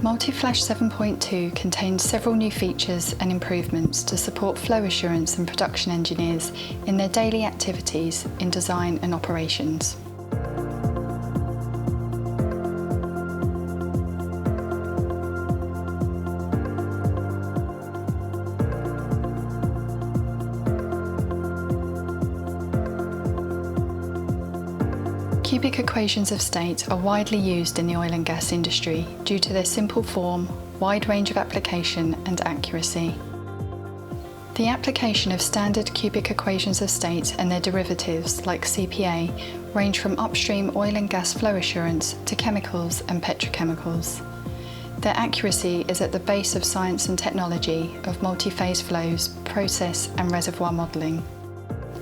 Multiflash 7.2 contains several new features and improvements to support flow assurance and production engineers in their daily activities in design and operations. Cubic equations of state are widely used in the oil and gas industry due to their simple form, wide range of application and accuracy. The application of standard cubic equations of state and their derivatives like CPA range from upstream oil and gas flow assurance to chemicals and petrochemicals. Their accuracy is at the base of science and technology of multi-phase flows, process and reservoir modelling.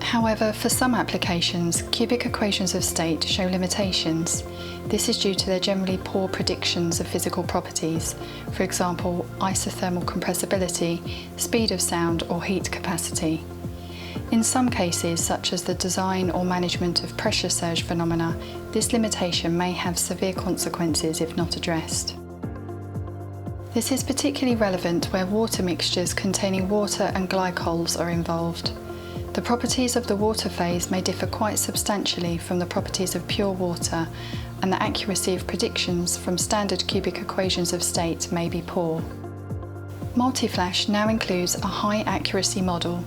However, for some applications, cubic equations of state show limitations. This is due to their generally poor predictions of physical properties, for example, isothermal compressibility, speed of sound or heat capacity. In some cases, such as the design or management of pressure surge phenomena, this limitation may have severe consequences if not addressed. This is particularly relevant where water mixtures containing water and glycols are involved. The properties of the water phase may differ quite substantially from the properties of pure water, and the accuracy of predictions from standard cubic equations of state may be poor. Multiflash now includes a high accuracy model.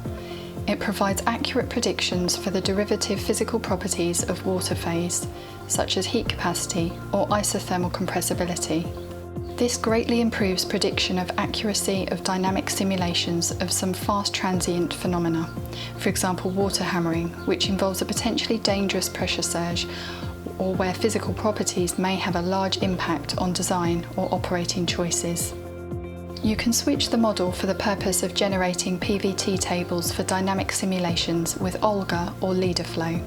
It provides accurate predictions for the derivative physical properties of water phase, such as heat capacity or isothermal compressibility. This greatly improves prediction of accuracy of dynamic simulations of some fast transient phenomena, for example water hammering, which involves a potentially dangerous pressure surge, or where physical properties may have a large impact on design or operating choices. You can switch the model for the purpose of generating PVT tables for dynamic simulations with Olga or leader flow.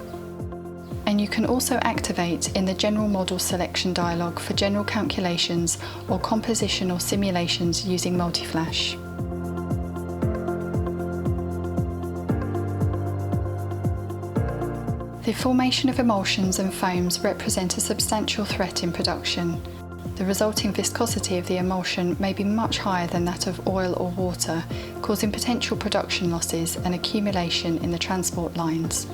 And you can also activate in the General Model Selection dialog for general calculations or composition or simulations using Multiflash. The formation of emulsions and foams represent a substantial threat in production. The resulting viscosity of the emulsion may be much higher than that of oil or water, causing potential production losses and accumulation in the transport lines.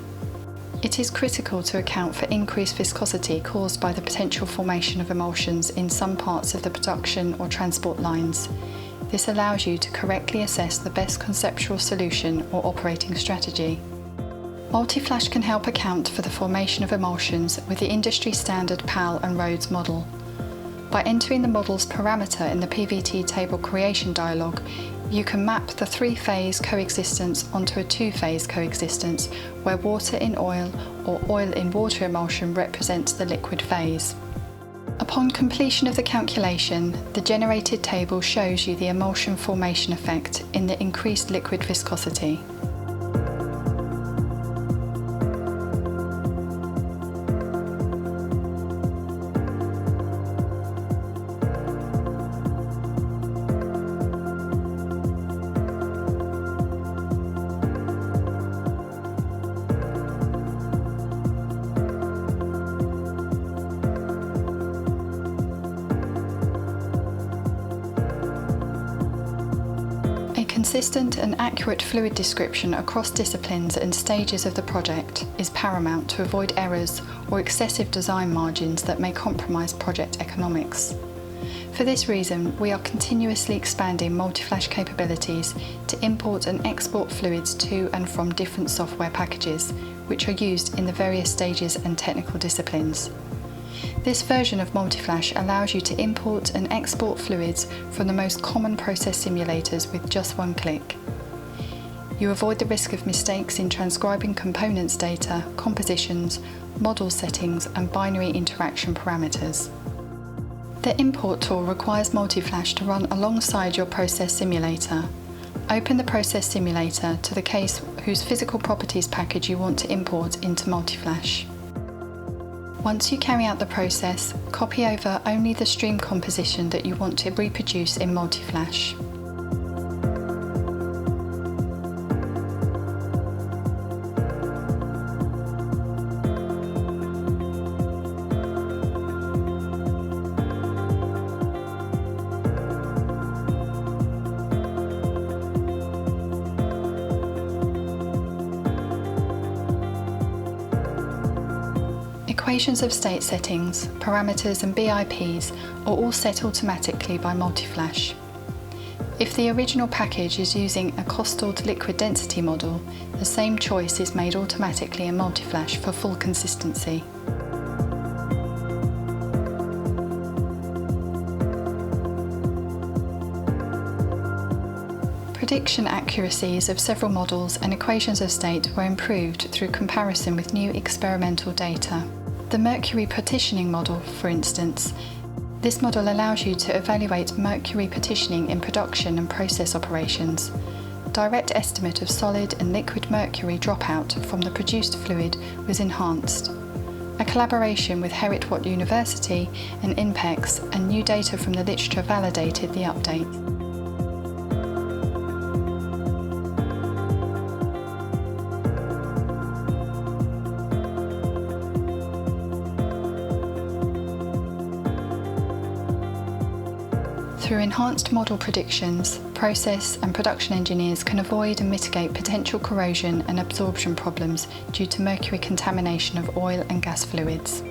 It is critical to account for increased viscosity caused by the potential formation of emulsions in some parts of the production or transport lines. This allows you to correctly assess the best conceptual solution or operating strategy. Multiflash can help account for the formation of emulsions with the industry standard PAL and Rhodes model. By entering the model's parameter in the PVT table creation dialog, you can map the three-phase coexistence onto a two-phase coexistence where water in oil or oil in water emulsion represents the liquid phase. Upon completion of the calculation, the generated table shows you the emulsion formation effect in the increased liquid viscosity. Consistent and accurate fluid description across disciplines and stages of the project is paramount to avoid errors or excessive design margins that may compromise project economics. For this reason, we are continuously expanding Multiflash capabilities to import and export fluids to and from different software packages, which are used in the various stages and technical disciplines. This version of Multiflash allows you to import and export fluids from the most common process simulators with just one click. You avoid the risk of mistakes in transcribing components data, compositions, model settings and binary interaction parameters. The import tool requires Multiflash to run alongside your process simulator. Open the process simulator to the case whose physical properties package you want to import into Multiflash. Once you carry out the process, copy over only the stream composition that you want to reproduce in Multiflash. Equations of state settings, parameters and BIPs are all set automatically by Multiflash. If the original package is using a cost-stored liquid density model, the same choice is made automatically in Multiflash for full consistency. Prediction accuracies of several models and equations of state were improved through comparison with new experimental data. The mercury partitioning model, for instance, this model allows you to evaluate mercury partitioning in production and process operations. Direct estimate of solid and liquid mercury dropout from the produced fluid was enhanced. A collaboration with Heriot-Watt University and INPEX and new data from the literature validated the update. Through enhanced model predictions, process and production engineers can avoid and mitigate potential corrosion and absorption problems due to mercury contamination of oil and gas fluids.